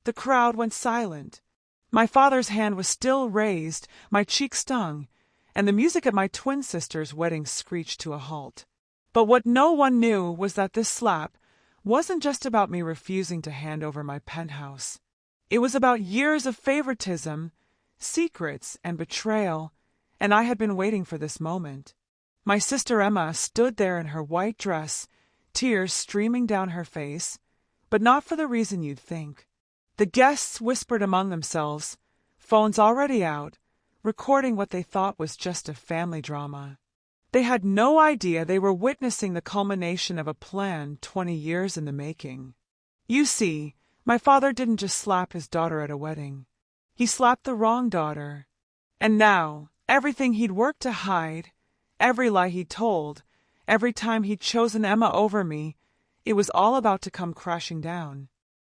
The crowd went silent. My father's hand was still raised, my cheek stung, and the music at my twin sister's wedding screeched to a halt. But what no one knew was that this slap wasn't just about me refusing to hand over my penthouse. It was about years of favoritism, secrets, and betrayal, and I had been waiting for this moment. My sister Emma stood there in her white dress, tears streaming down her face, but not for the reason you'd think. The guests whispered among themselves, phones already out, recording what they thought was just a family drama. They had no idea they were witnessing the culmination of a plan 20 years in the making. You see, my father didn't just slap his daughter at a wedding. He slapped the wrong daughter. And now, everything he'd worked to hide, every lie he'd told, every time he'd chosen Emma over me, it was all about to come crashing down.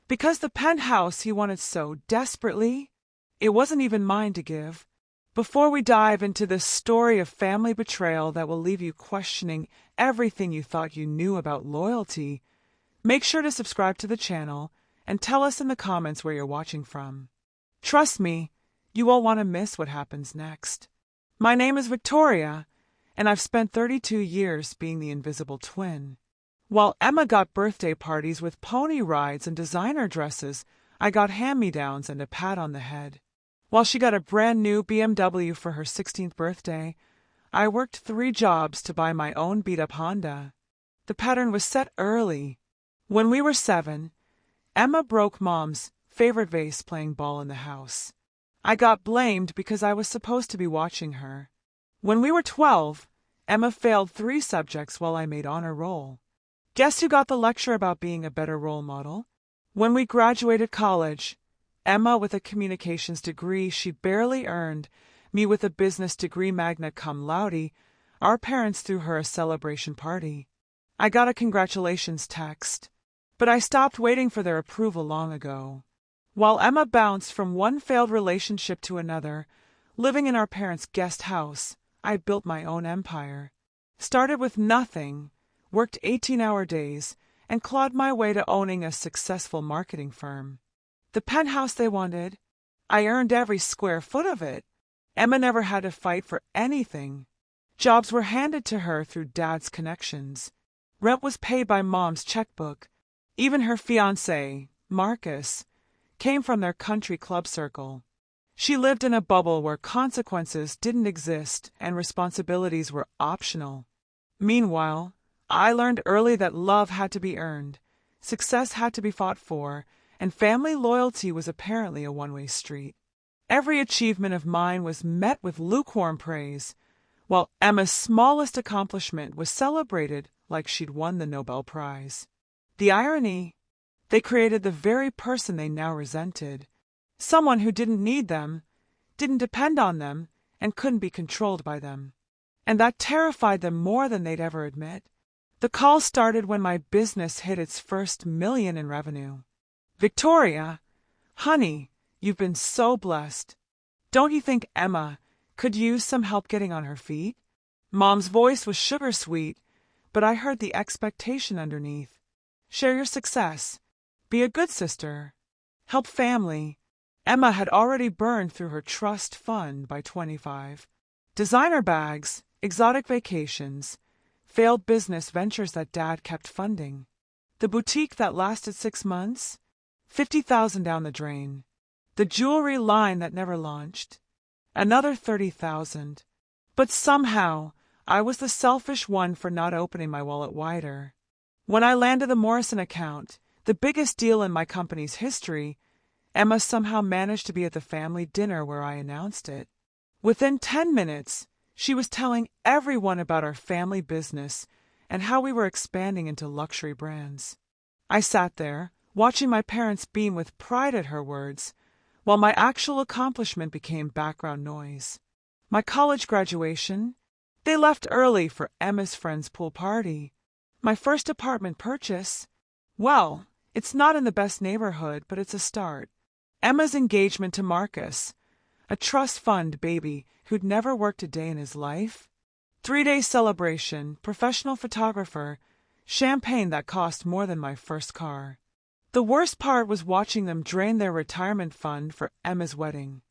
Because the penthouse he wanted so desperately, it wasn't even mine to give. Before we dive into this story of family betrayal that will leave you questioning everything you thought you knew about loyalty, make sure to subscribe to the channel and tell us in the comments where you're watching from. Trust me, you won't want to miss what happens next. My name is Victoria, and I've spent 32 years being the invisible twin. While Emma got birthday parties with pony rides and designer dresses, I got hand-me-downs and a pat on the head. While she got a brand new BMW for her 16th birthday, I worked 3 jobs to buy my own beat-up Honda. The pattern was set early. When we were 7, Emma broke Mom's favorite vase playing ball in the house. I got blamed because I was supposed to be watching her. When we were 12, Emma failed 3 subjects while I made honor roll. Guess who got the lecture about being a better role model? When we graduated college, Emma with a communications degree she barely earned, me with a business degree magna cum laude, our parents threw her a celebration party. I got a congratulations text, but I stopped waiting for their approval long ago. While Emma bounced from one failed relationship to another, living in our parents' guest house, I built my own empire. Started with nothing, worked 18-hour days, and clawed my way to owning a successful marketing firm. The penthouse they wanted, I earned every square foot of it. Emma never had to fight for anything. Jobs were handed to her through Dad's connections. Rent was paid by Mom's checkbook. Even her fiancé, Marcus, came from their country club circle. She lived in a bubble where consequences didn't exist and responsibilities were optional. Meanwhile, I learned early that love had to be earned, success had to be fought for, and family loyalty was apparently a one-way street. Every achievement of mine was met with lukewarm praise, while Emma's smallest accomplishment was celebrated like she'd won the Nobel Prize. The irony? They created the very person they now resented. Someone who didn't need them, didn't depend on them, and couldn't be controlled by them. And that terrified them more than they'd ever admit. The call started when my business hit its first million in revenue. Victoria, honey, you've been so blessed. Don't you think Emma could use some help getting on her feet? Mom's voice was sugar-sweet, but I heard the expectation underneath. Share your success. Be a good sister. Help family. Emma had already burned through her trust fund by 25. Designer bags, exotic vacations, failed business ventures that Dad kept funding. The boutique that lasted 6 months, $50,000 down the drain. The jewelry line that never launched, another $30,000. But somehow, I was the selfish one for not opening my wallet wider. When I landed the Morrison account, the biggest deal in my company's history, Emma somehow managed to be at the family dinner where I announced it. Within 10 minutes, she was telling everyone about our family business and how we were expanding into luxury brands. I sat there, watching my parents beam with pride at her words, while my actual accomplishment became background noise. My college graduation, they left early for Emma's friend's pool party. My first apartment purchase, well, it's not in the best neighborhood, but it's a start. Emma's engagement to Marcus, a trust fund baby who'd never worked a day in his life. 3-day celebration, professional photographer, champagne that cost more than my first car. The worst part was watching them drain their retirement fund for Emma's wedding.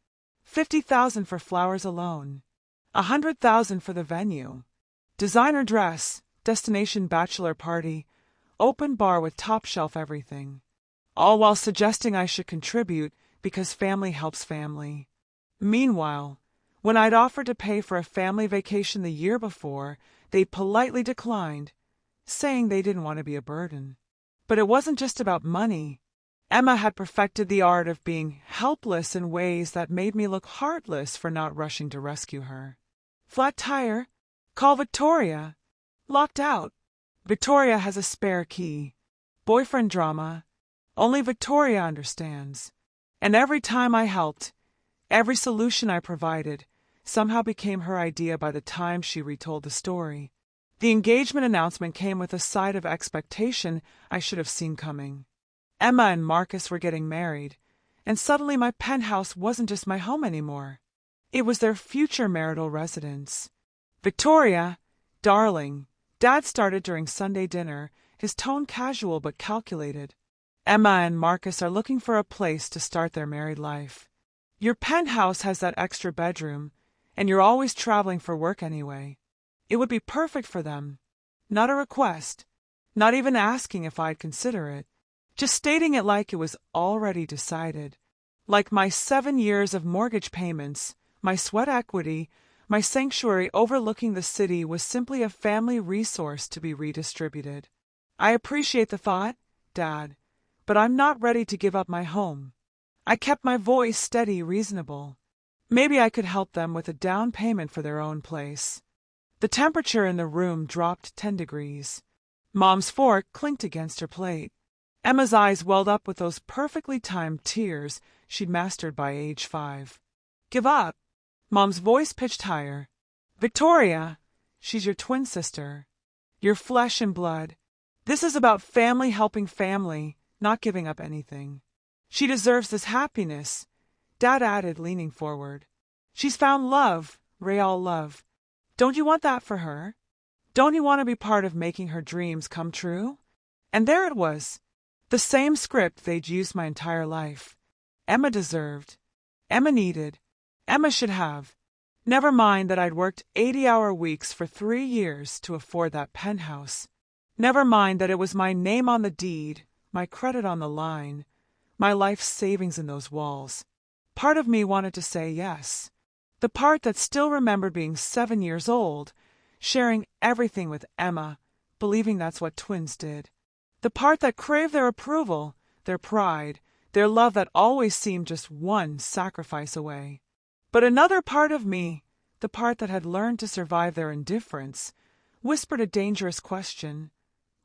50,000 for flowers alone. 100,000 for the venue. Designer dress, destination bachelor party, open bar with top-shelf everything. All while suggesting I should contribute because family helps family. Meanwhile, when I'd offered to pay for a family vacation the year before, they politely declined, saying they didn't want to be a burden. But it wasn't just about money. Emma had perfected the art of being helpless in ways that made me look heartless for not rushing to rescue her. Flat tire? Call Victoria. Locked out. Victoria has a spare key. Boyfriend drama. Only Victoria understands. And every time I helped, every solution I provided, somehow became her idea by the time she retold the story. The engagement announcement came with a side of expectation I should have seen coming. Emma and Marcus were getting married, and suddenly my penthouse wasn't just my home anymore. It was their future marital residence. Victoria, darling, Dad started during Sunday dinner, his tone casual but calculated. Emma and Marcus are looking for a place to start their married life. Your penthouse has that extra bedroom, and you're always traveling for work anyway. It would be perfect for them. Not a request, not even asking if I'd consider it, just stating it like it was already decided. Like my 7 years of mortgage payments, my sweat equity, my sanctuary overlooking the city was simply a family resource to be redistributed. I appreciate the thought, Dad, but I'm not ready to give up my home. I kept my voice steady, reasonable. Maybe I could help them with a down payment for their own place. The temperature in the room dropped 10 degrees. Mom's fork clinked against her plate. Emma's eyes welled up with those perfectly timed tears she'd mastered by age 5. Give up? Mom's voice pitched higher. Victoria, she's your twin sister. Your flesh and blood. This is about family helping family, not giving up anything. She deserves this happiness, Dad added, leaning forward. She's found love, real love. Don't you want that for her? Don't you want to be part of making her dreams come true? And there it was, the same script they'd used my entire life. Emma deserved. Emma needed. Emma should have. Never mind that I'd worked 80-hour weeks for 3 years to afford that penthouse. Never mind that it was my name on the deed, my credit on the line, my life savings in those walls. Part of me wanted to say yes. The part that still remembered being 7 years old, sharing everything with Emma, believing that's what twins did. The part that craved their approval, their pride, their love that always seemed just one sacrifice away. But another part of me, the part that had learned to survive their indifference, whispered a dangerous question.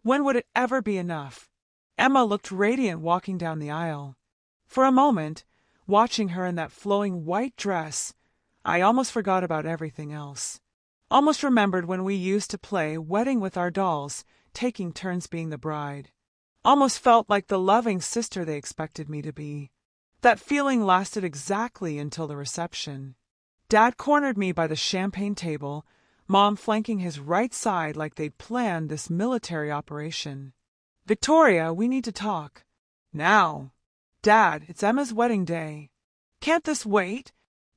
When would it ever be enough? Emma looked radiant walking down the aisle. For a moment, watching her in that flowing white dress, I almost forgot about everything else. Almost remembered when we used to play wedding with our dolls, taking turns being the bride. Almost felt like the loving sister they expected me to be. That feeling lasted exactly until the reception. Dad cornered me by the champagne table, Mom flanking his right side like they'd planned this military operation. Victoria, we need to talk. Now. Dad, it's Emma's wedding day. Can't this wait?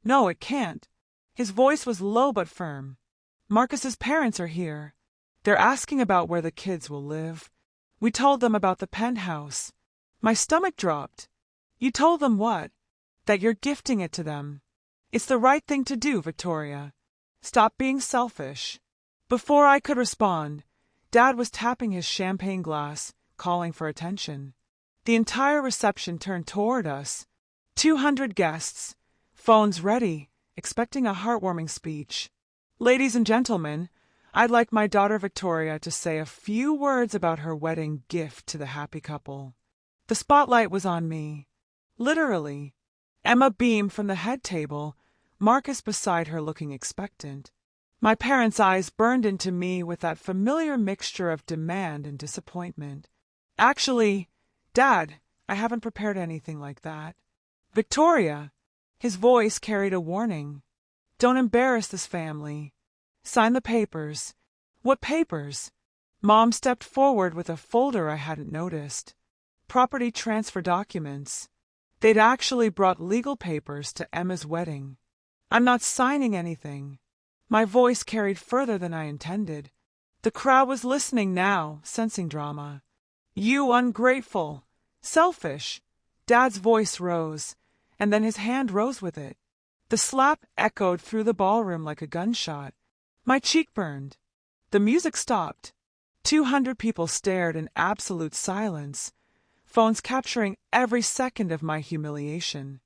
No, it can't. His voice was low but firm. Marcus's parents are here. They're asking about where the kids will live. We told them about the penthouse. My stomach dropped. You told them what? That you're gifting it to them. It's the right thing to do, Victoria. Stop being selfish. Before I could respond, Dad was tapping his champagne glass, calling for attention. The entire reception turned toward us. 200 guests, phones ready, expecting a heartwarming speech. Ladies and gentlemen, I'd like my daughter Victoria to say a few words about her wedding gift to the happy couple. The spotlight was on me. Literally. Emma beamed from the head table, Marcus beside her looking expectant. My parents' eyes burned into me with that familiar mixture of demand and disappointment. Actually, Dad, I haven't prepared anything like that. Victoria, his voice carried a warning. Don't embarrass this family. Sign the papers. What papers? Mom stepped forward with a folder I hadn't noticed. property transfer documents. They'd actually brought legal papers to Emma's wedding. I'm not signing anything. My voice carried further than I intended. The crowd was listening now, sensing drama. You ungrateful! Selfish! Dad's voice rose, and then his hand rose with it. The slap echoed through the ballroom like a gunshot. My cheek burned. The music stopped. 200 people stared in absolute silence, phones capturing every second of my humiliation.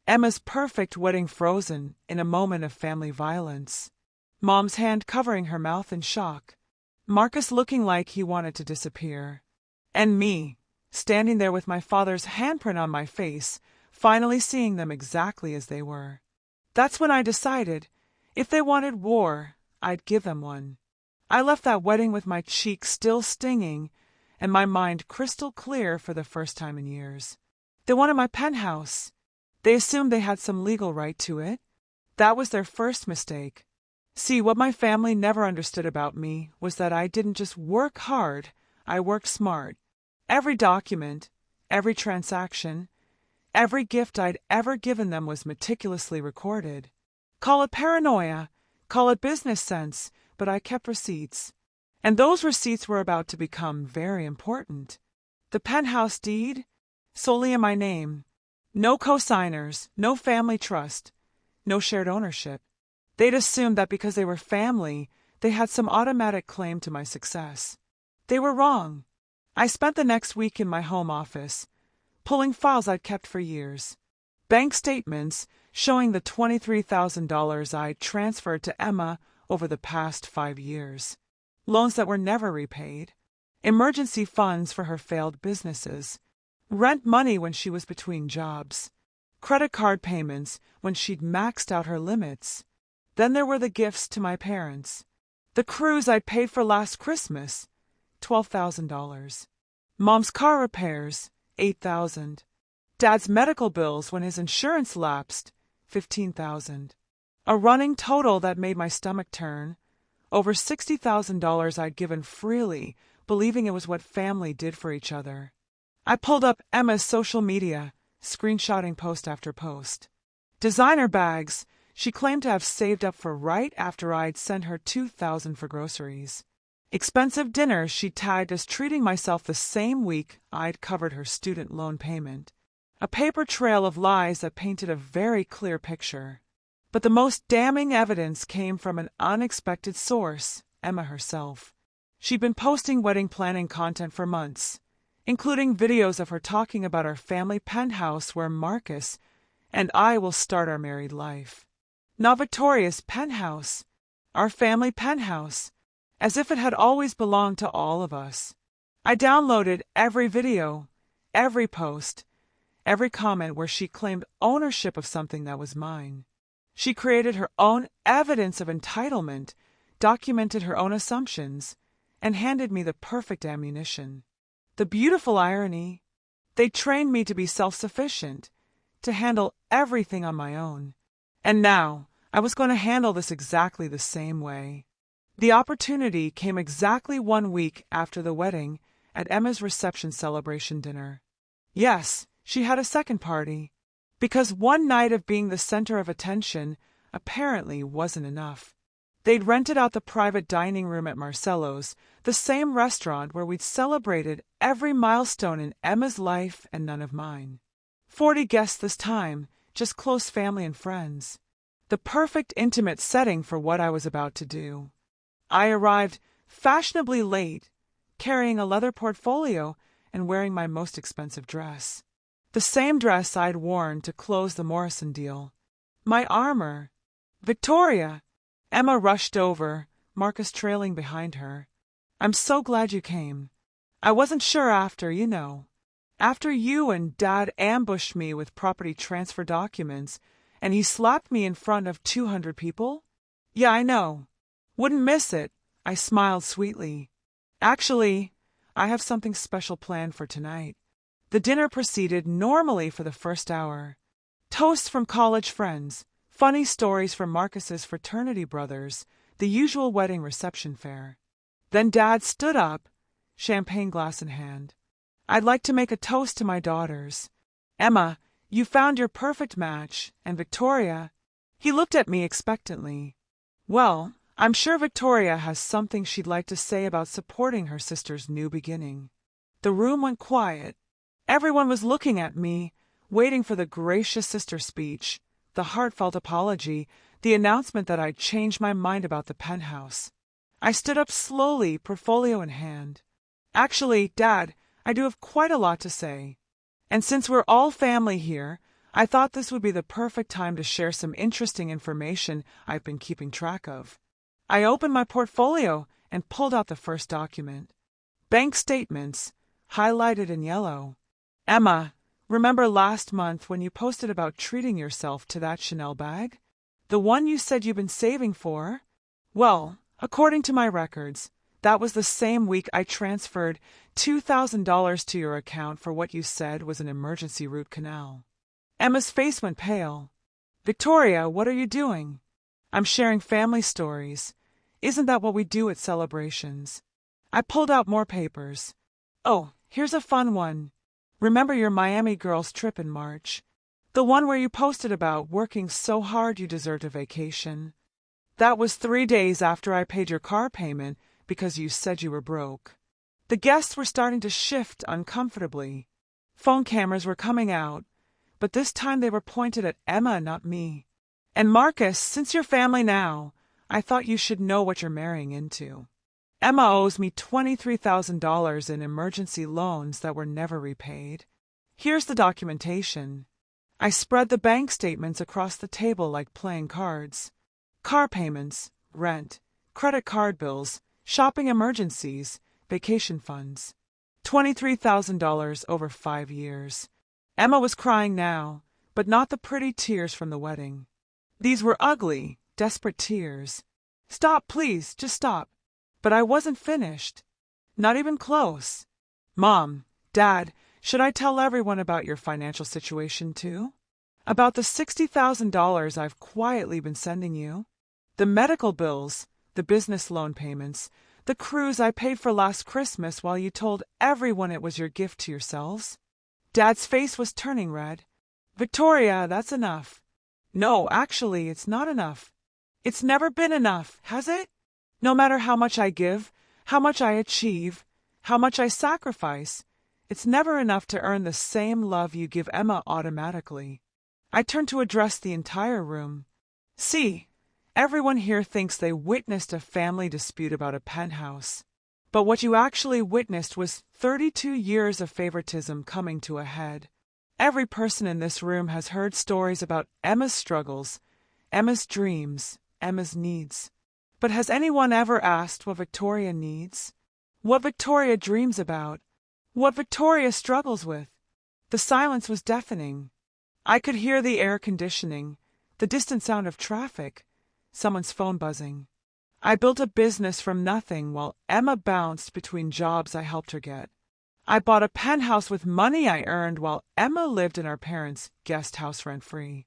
Emma's perfect wedding frozen in a moment of family violence. Mom's hand covering her mouth in shock. Marcus looking like he wanted to disappear. And me, standing there with my father's handprint on my face, finally seeing them exactly as they were. That's when I decided, if they wanted war, I'd give them one. I left that wedding with my cheeks still stinging and my mind crystal clear for the first time in years. They wanted my penthouse. They assumed they had some legal right to it. That was their first mistake. See, what my family never understood about me was that I didn't just work hard, I worked smart. Every document, every transaction, every gift I'd ever given them was meticulously recorded. Call it paranoia, call it business sense, but I kept receipts. And those receipts were about to become very important. The penthouse deed, solely in my name. No co-signers, no family trust, no shared ownership. They'd assumed that because they were family, they had some automatic claim to my success. They were wrong. I spent the next week in my home office, pulling files I'd kept for years. Bank statements showing the $23,000 I'd transferred to Emma over the past 5 years. Loans that were never repaid. Emergency funds for her failed businesses. Rent money when she was between jobs. Credit card payments when she'd maxed out her limits. Then there were the gifts to my parents. The cruise I'd paid for last Christmas, $12,000. Mom's car repairs, $8,000. Dad's medical bills when his insurance lapsed, $15,000. A running total that made my stomach turn. Over $60,000 I'd given freely, believing it was what family did for each other. I pulled up Emma's social media, screenshotting post after post. Designer bags she claimed to have saved up for right after I'd sent her $2,000 for groceries. Expensive dinners she tagged as treating myself the same week I'd covered her student loan payment. A paper trail of lies that painted a very clear picture. But the most damning evidence came from an unexpected source, Emma herself. She'd been posting wedding planning content for months, including videos of her talking about our family penthouse where Marcus and I will start our married life. Not Victoria's penthouse, our family penthouse, as if it had always belonged to all of us. I downloaded every video, every post, every comment where she claimed ownership of something that was mine. She created her own evidence of entitlement, documented her own assumptions, and handed me the perfect ammunition. The beautiful irony, they trained me to be self-sufficient, to handle everything on my own. And now, I was going to handle this exactly the same way. The opportunity came exactly 1 week after the wedding at Emma's reception celebration dinner. Yes, she had a second party, because one night of being the center of attention apparently wasn't enough. They'd rented out the private dining room at Marcello's, the same restaurant where we'd celebrated every milestone in Emma's life and none of mine. 40 guests this time, just close family and friends. The perfect intimate setting for what I was about to do. I arrived fashionably late, carrying a leather portfolio and wearing my most expensive dress. The same dress I'd worn to close the Morrison deal. My armor. Victoria! Emma rushed over, Marcus trailing behind her. I'm so glad you came. I wasn't sure after you and Dad ambushed me with property transfer documents, and he slapped me in front of 200 people? Yeah, I know. Wouldn't miss it. I smiled sweetly. Actually, I have something special planned for tonight. The dinner proceeded normally for the first hour. Toasts from college friends, funny stories from Marcus's fraternity brothers, the usual wedding reception fare. Then Dad stood up, champagne glass in hand. I'd like to make a toast to my daughters. Emma, you found your perfect match, and Victoria—" He looked at me expectantly. Well, I'm sure Victoria has something she'd like to say about supporting her sister's new beginning. The room went quiet. Everyone was looking at me, waiting for the gracious sister speech, the heartfelt apology, the announcement that I'd changed my mind about the penthouse. I stood up slowly, portfolio in hand. Actually, Dad, I do have quite a lot to say. And since we're all family here, I thought this would be the perfect time to share some interesting information I've been keeping track of. I opened my portfolio and pulled out the first document. Bank statements, highlighted in yellow. Emma, remember last month when you posted about treating yourself to that Chanel bag? The one you said you've been saving for? Well, according to my records, that was the same week I transferred $2,000 to your account for what you said was an emergency root canal. Emma's face went pale. Victoria, what are you doing? I'm sharing family stories. Isn't that what we do at celebrations? I pulled out more papers. Oh, here's a fun one. Remember your Miami girls trip in March? The one where you posted about working so hard you deserved a vacation. That was 3 days after I paid your car payment because you said you were broke. The guests were starting to shift uncomfortably. Phone cameras were coming out, but this time they were pointed at Emma, not me. And Marcus, since you're family now, I thought you should know what you're marrying into. Emma owes me $23,000 in emergency loans that were never repaid. Here's the documentation. I spread the bank statements across the table like playing cards. Car payments, rent, credit card bills, shopping emergencies, vacation funds. $23,000 over 5 years. Emma was crying now, but not the pretty tears from the wedding. These were ugly, desperate tears. Stop, please, just stop. But I wasn't finished. Not even close. Mom, Dad, should I tell everyone about your financial situation too? About the $60,000 I've quietly been sending you? The medical bills, the business loan payments, the cruise I paid for last Christmas while you told everyone it was your gift to yourselves? Dad's face was turning red. Victoria, that's enough. No, actually, it's not enough. It's never been enough, has it? No matter how much I give, how much I achieve, how much I sacrifice, it's never enough to earn the same love you give Emma automatically. I turned to address the entire room. See, everyone here thinks they witnessed a family dispute about a penthouse. But what you actually witnessed was 32 years of favoritism coming to a head. Every person in this room has heard stories about Emma's struggles, Emma's dreams, Emma's needs. But has anyone ever asked what Victoria needs? What Victoria dreams about? What Victoria struggles with? The silence was deafening. I could hear the air conditioning, the distant sound of traffic, someone's phone buzzing. I built a business from nothing while Emma bounced between jobs I helped her get. I bought a penthouse with money I earned while Emma lived in our parents' guest house rent-free.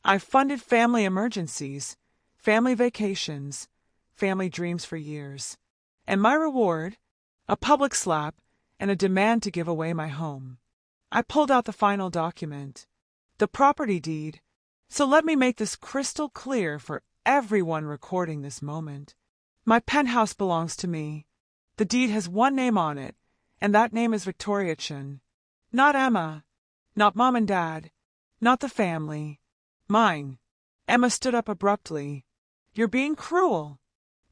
I funded family emergencies, family vacations, family dreams for years. And my reward? A public slap and a demand to give away my home. I pulled out the final document, the property deed. So let me make this crystal clear for everyone recording this moment. My penthouse belongs to me. The deed has one name on it, and that name is Victoria Chin. Not Emma, not Mom and Dad, not the family. Mine. Emma stood up abruptly. You're being cruel.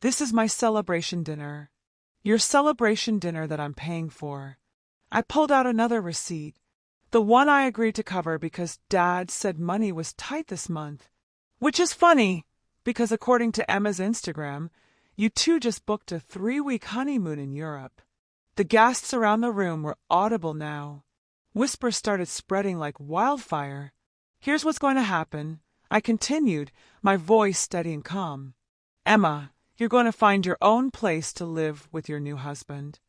This is my celebration dinner. Your celebration dinner that I'm paying for. I pulled out another receipt, the one I agreed to cover because Dad said money was tight this month. Which is funny, because according to Emma's Instagram, you two just booked a 3-week honeymoon in Europe. The gasps around the room were audible now. Whispers started spreading like wildfire. Here's what's going to happen, I continued, my voice steady and calm. Emma, you're going to find your own place to live with your new husband.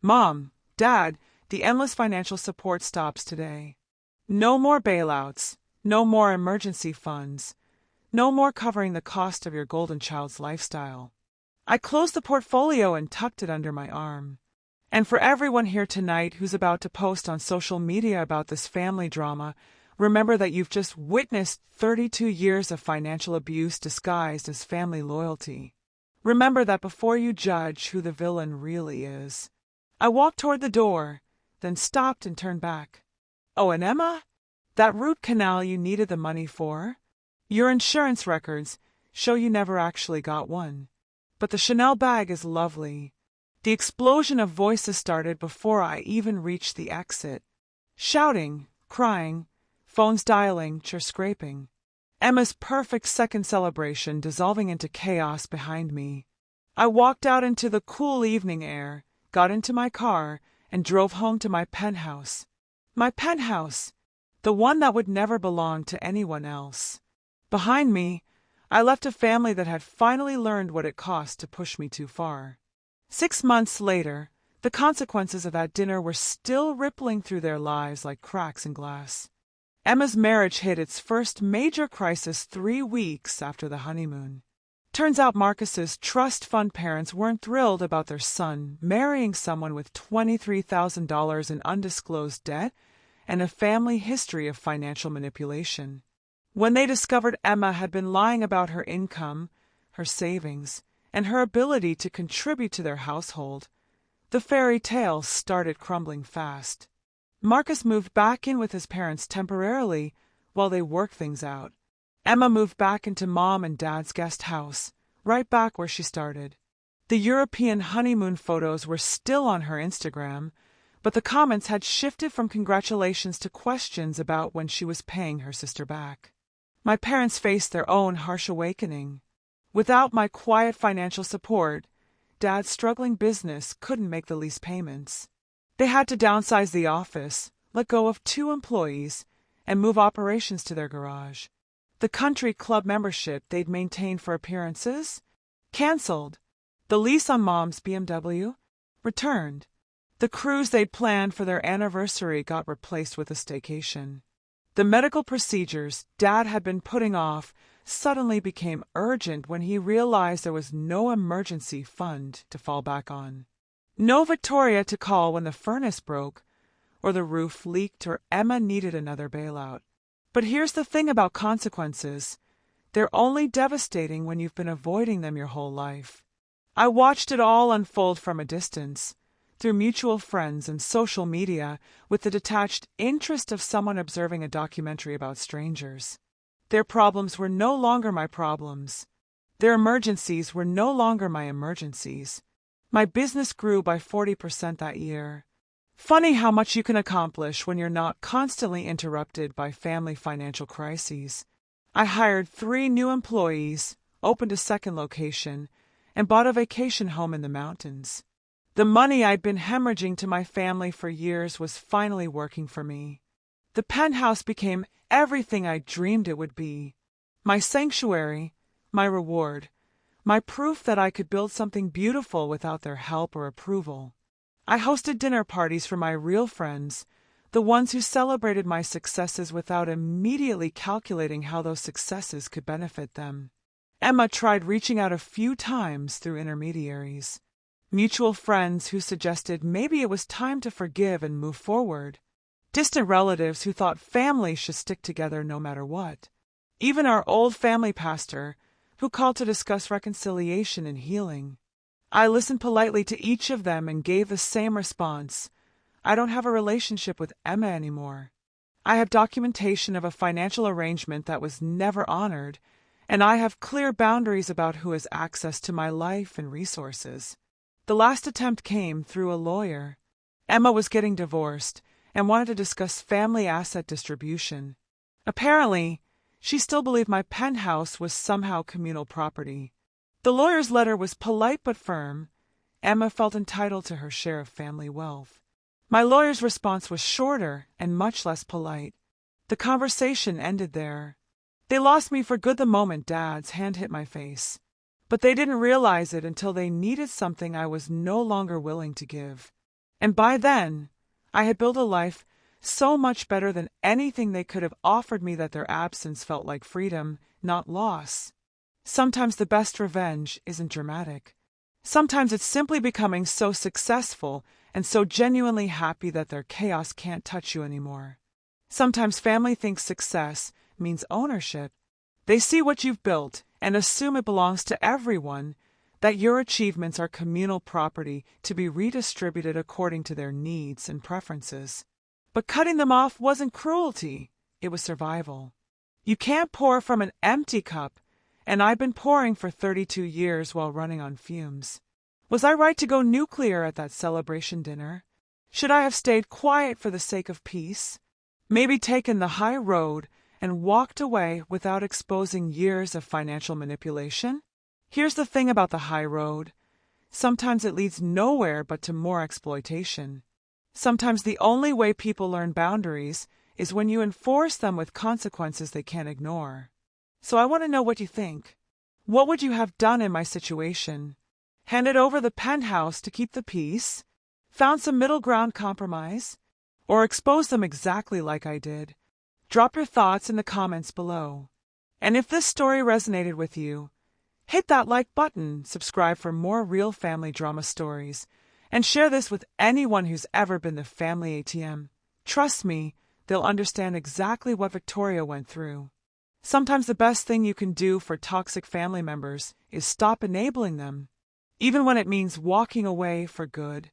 Mom, Dad, the endless financial support stops today. No more bailouts, no more emergency funds, no more covering the cost of your golden child's lifestyle. I closed the portfolio and tucked it under my arm. And for everyone here tonight who's about to post on social media about this family drama, remember that you've just witnessed 32 years of financial abuse disguised as family loyalty. Remember that before you judge who the villain really is. I walked toward the door, then stopped and turned back. Oh, and Emma? That root canal you needed the money for? Your insurance records show you never actually got one. But the Chanel bag is lovely. The explosion of voices started before I even reached the exit. Shouting, crying, phones dialing, chair scraping. Emma's perfect second celebration dissolving into chaos behind me. I walked out into the cool evening air, got into my car, and drove home to my penthouse. My penthouse! The one that would never belong to anyone else. Behind me, I left a family that had finally learned what it cost to push me too far. 6 months later, the consequences of that dinner were still rippling through their lives like cracks in glass. Emma's marriage hit its first major crisis 3 weeks after the honeymoon. Turns out Marcus's trust fund parents weren't thrilled about their son marrying someone with $23,000 in undisclosed debt and a family history of financial manipulation. When they discovered Emma had been lying about her income, her savings, and her ability to contribute to their household, the fairy tale started crumbling fast. Marcus moved back in with his parents temporarily while they worked things out. Emma moved back into Mom and Dad's guest house, right back where she started. The European honeymoon photos were still on her Instagram, but the comments had shifted from congratulations to questions about when she was paying her sister back. My parents faced their own harsh awakening. Without my quiet financial support, Dad's struggling business couldn't make the lease payments. They had to downsize the office, let go of 2 employees, and move operations to their garage. The country club membership they'd maintained for appearances? Canceled. The lease on Mom's BMW? Returned. The cruise they'd planned for their anniversary got replaced with a staycation. The medical procedures Dad had been putting off suddenly became urgent when he realized there was no emergency fund to fall back on. No Victoria to call when the furnace broke, or the roof leaked, or Emma needed another bailout. But here's the thing about consequences. They're only devastating when you've been avoiding them your whole life. I watched it all unfold from a distance, through mutual friends and social media, with the detached interest of someone observing a documentary about strangers. Their problems were no longer my problems. Their emergencies were no longer my emergencies. My business grew by 40% that year. Funny how much you can accomplish when you're not constantly interrupted by family financial crises. I hired 3 new employees, opened a second location, and bought a vacation home in the mountains. The money I'd been hemorrhaging to my family for years was finally working for me. The penthouse became everything I dreamed it would be. My sanctuary, my reward, my proof that I could build something beautiful without their help or approval. I hosted dinner parties for my real friends, the ones who celebrated my successes without immediately calculating how those successes could benefit them. Emma tried reaching out a few times through intermediaries. Mutual friends who suggested maybe it was time to forgive and move forward. Distant relatives who thought family should stick together no matter what. Even our old family pastor, who called to discuss reconciliation and healing. I listened politely to each of them and gave the same response. I don't have a relationship with Emma anymore. I have documentation of a financial arrangement that was never honored, and I have clear boundaries about who has access to my life and resources. The last attempt came through a lawyer. Emma was getting divorced and wanted to discuss family asset distribution. Apparently, she still believed my penthouse was somehow communal property. The lawyer's letter was polite but firm. Emma felt entitled to her share of family wealth. My lawyer's response was shorter and much less polite. The conversation ended there. They lost me for good the moment Dad's hand hit my face. But they didn't realize it until they needed something I was no longer willing to give. And by then, I had built a life so much better than anything they could have offered me that their absence felt like freedom, not loss. Sometimes the best revenge isn't dramatic. Sometimes it's simply becoming so successful and so genuinely happy that their chaos can't touch you anymore. Sometimes family thinks success means ownership. They see what you've built and assume it belongs to everyone, that your achievements are communal property to be redistributed according to their needs and preferences. But cutting them off wasn't cruelty, it was survival. You can't pour from an empty cup, and I've been pouring for 32 years while running on fumes. Was I right to go nuclear at that celebration dinner? Should I have stayed quiet for the sake of peace? Maybe taken the high road and walked away without exposing years of financial manipulation? Here's the thing about the high road. Sometimes it leads nowhere but to more exploitation. Sometimes the only way people learn boundaries is when you enforce them with consequences they can't ignore. So I want to know what you think. What would you have done in my situation? Handed over the penthouse to keep the peace? Found some middle ground compromise? Or exposed them exactly like I did? Drop your thoughts in the comments below. And if this story resonated with you, hit that like button, subscribe for more real family drama stories, and share this with anyone who's ever been the family ATM. Trust me, they'll understand exactly what Victoria went through. Sometimes the best thing you can do for toxic family members is stop enabling them, even when it means walking away for good.